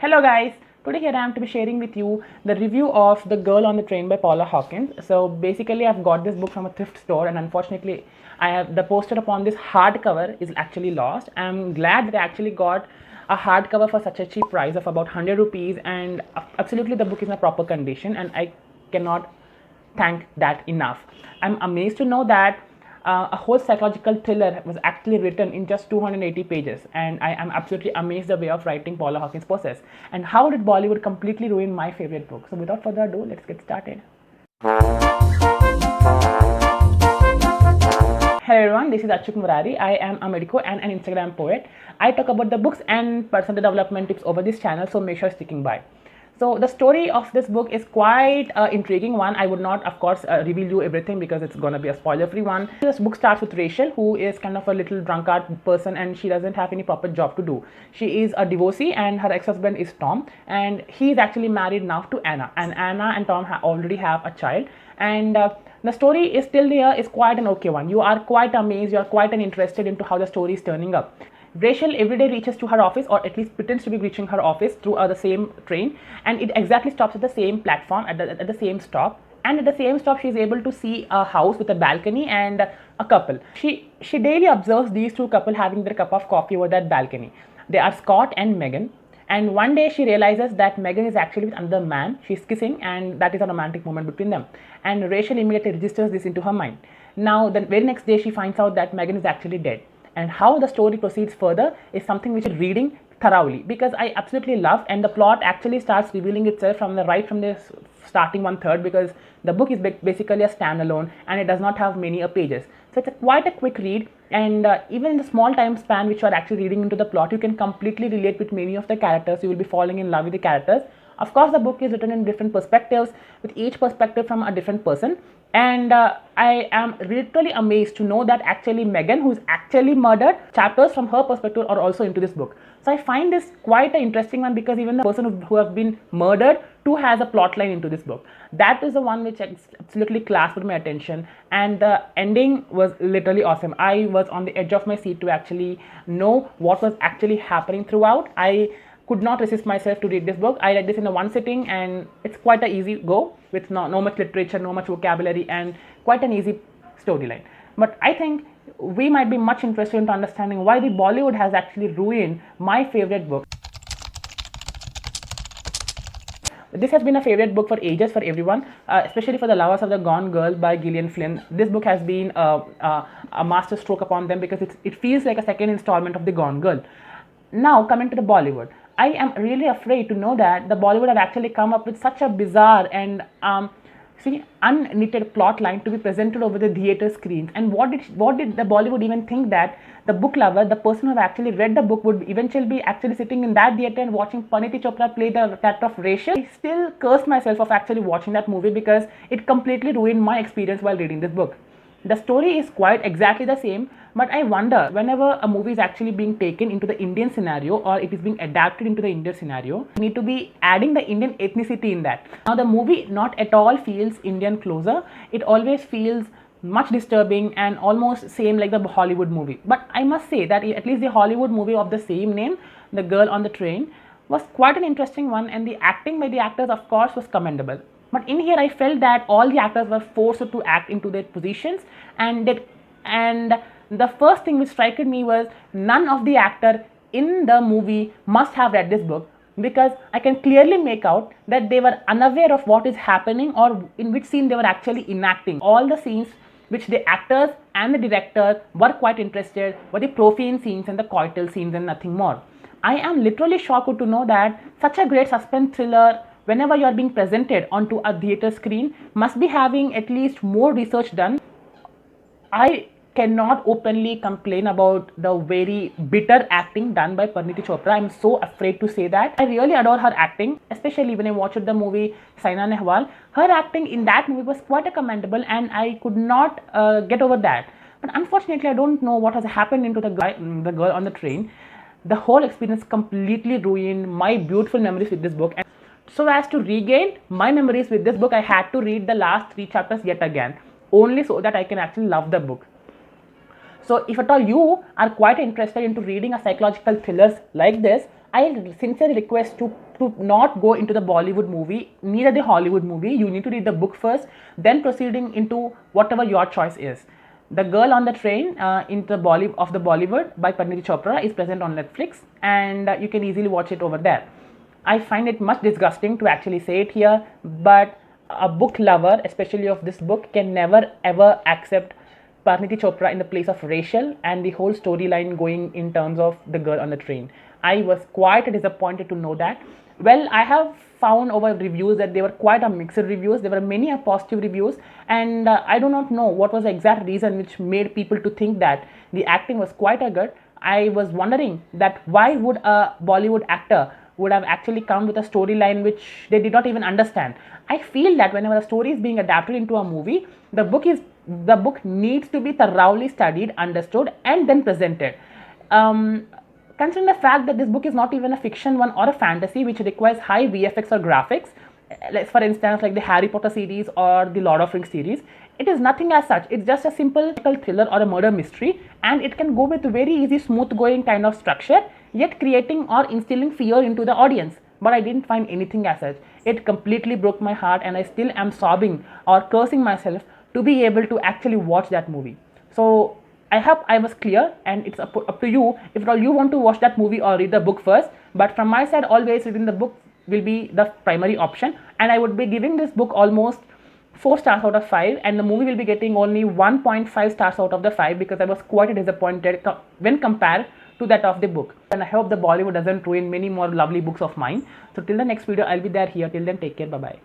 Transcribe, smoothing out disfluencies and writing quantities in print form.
Hello guys, today here I am to be sharing with you the review of The Girl on the Train by Paula Hawkins. So basically I've got this book from a thrift store and unfortunately I have the poster upon this hardcover is actually lost. I'm glad that I actually got a hardcover for such a cheap price of about 100 rupees and absolutely the book is in a proper condition and I cannot thank that enough. I'm amazed to know that a whole psychological thriller was actually written in just 280 pages, and I am absolutely amazed the way of writing Paula Hawkins possess. And how did Bollywood completely ruin my favorite book? So without further ado, let's get started. Hello everyone, this is Achuk Murari. I am a medico and an Instagram poet. I talk about the books and personal development tips over this channel, so make sure sticking by. So the story of this book is quite intriguing one. I would not, of course, reveal you everything because it's going to be a spoiler-free one. This book starts with Rachel, who is kind of a little drunkard person and she doesn't have any proper job to do. She is a divorcee and her ex-husband is Tom, and he is actually married now to Anna. And Anna and Tom already have a child. And the story is still there, is quite an okay one. You are quite amazed, you are quite interested into how the story is turning up. Rachel every day reaches to her office, or at least pretends to be reaching her office through the same train, and it exactly stops at the same platform at the same stop. And at the same stop, she is able to see a house with a balcony and a couple. She daily observes these two couple having their cup of coffee over that balcony. They are Scott and Megan. And one day she realizes that Megan is actually with another man. She's kissing, and that is a romantic moment between them. And Rachel immediately registers this into her mind. Now, the very next day, she finds out that Megan is actually dead. And how the story proceeds further is something which is reading thoroughly because I absolutely love, and the plot actually starts revealing itself from the starting 1/3 because the book is basically a standalone and it does not have many pages. So it's quite a quick read, and even in the small time span which you are actually reading into the plot, you can completely relate with many of the characters. You will be falling in love with the characters. Of course, the book is written in different perspectives, with each perspective from a different person. And I am literally amazed to know that actually Megan, who is actually murdered, chapters from her perspective are also into this book. So I find this quite an interesting one because even the person who have been murdered too has a plot line into this book. That is the one which absolutely clasped my attention, and the ending was literally awesome. I was on the edge of my seat to actually know what was actually happening throughout. I could not resist myself to read this book. I read this in a one sitting and it's quite an easy go with no much literature, no much vocabulary, and quite an easy storyline. But I think we might be much interested into understanding why the Bollywood has actually ruined my favorite book. This has been a favorite book for ages for everyone, especially for the lovers of The Gone Girl by Gillian Flynn. This book has been a master stroke upon them because it feels like a second installment of The Gone Girl. Now coming to the Bollywood, I am really afraid to know that the Bollywood have actually come up with such a bizarre and unknitted plot line to be presented over the theater screens. And what did the Bollywood even think that the book lover, the person who have actually read the book, would eventually be actually sitting in that theater and watching Parineeti Chopra play the character of Rachel? I still cursed myself of actually watching that movie because it completely ruined my experience while reading this book. The story is quite exactly the same, but I wonder whenever a movie is actually being taken into the Indian scenario or it is being adapted into the Indian scenario, you need to be adding the Indian ethnicity in that. Now the movie not at all feels Indian closer. It always feels much disturbing and almost same like the Hollywood movie. But I must say that at least the Hollywood movie of the same name, The Girl on the Train, was quite an interesting one, and the acting by the actors of course was commendable. But in here I felt that all the actors were forced to act into their positions, and the first thing which struck me was none of the actor in the movie must have read this book, because I can clearly make out that they were unaware of what is happening or in which scene they were actually enacting. All the scenes which the actors and the director were quite interested were the profane scenes and the coital scenes and nothing more. I am literally shocked to know that such a great suspense thriller, whenever you are being presented onto a theater screen, must be having at least more research done. I cannot openly complain about the very bitter acting done by Parineeti Chopra. I'm so afraid to say that. I really adore her acting, especially when I watched the movie Saina Nehwal. Her acting in that movie was quite a commendable, and I could not get over that. But unfortunately, I don't know what has happened into the girl on the train. The whole experience completely ruined my beautiful memories with this book. And so as to regain my memories with this book, I had to read the last 3 chapters yet again, only so that I can actually love the book. So if at all you are quite interested into reading a psychological thrillers like this, I sincerely request to not go into the Bollywood movie, neither the Hollywood movie. You need to read the book first, then proceeding into whatever your choice is. The Girl on the Train in the Bollywood by Parineeti Chopra is present on Netflix, and you can easily watch it over there. I find it much disgusting to actually say it here, but a book lover, especially of this book, can never ever accept Parineeti Chopra in the place of Rachel and the whole storyline going in terms of the girl on the train. I was quite disappointed to know that. Well, I have found over reviews that they were quite a mixed reviews. There were many positive reviews, and I do not know what was the exact reason which made people to think that the acting was quite a good. I was wondering that why would a Bollywood actor would have actually come with a storyline which they did not even understand. I feel that whenever a story is being adapted into a movie, the book needs to be thoroughly studied, understood, and then presented. Um, Considering the fact that this book is not even a fiction one or a fantasy which requires high VFX or graphics, like for instance like the Harry Potter series or the Lord of Rings series, it is nothing as such. It's just a simple thriller or a murder mystery, and it can go with very easy smooth going kind of structure, yet creating or instilling fear into the audience. But I didn't find anything as such. It completely broke my heart, and I still am sobbing or cursing myself to be able to actually watch that movie. So I hope I was clear, and it's up to you if at all you want to watch that movie or read the book first. But from my side, always reading the book will be the primary option, and I would be giving this book almost 4 stars out of 5, and the movie will be getting only 1.5 stars out of the 5 because I was quite disappointed when compared to that of the book. And I hope the Bollywood doesn't ruin many more lovely books of mine. So till the next video, I'll be there here. Till then, take care. Bye bye.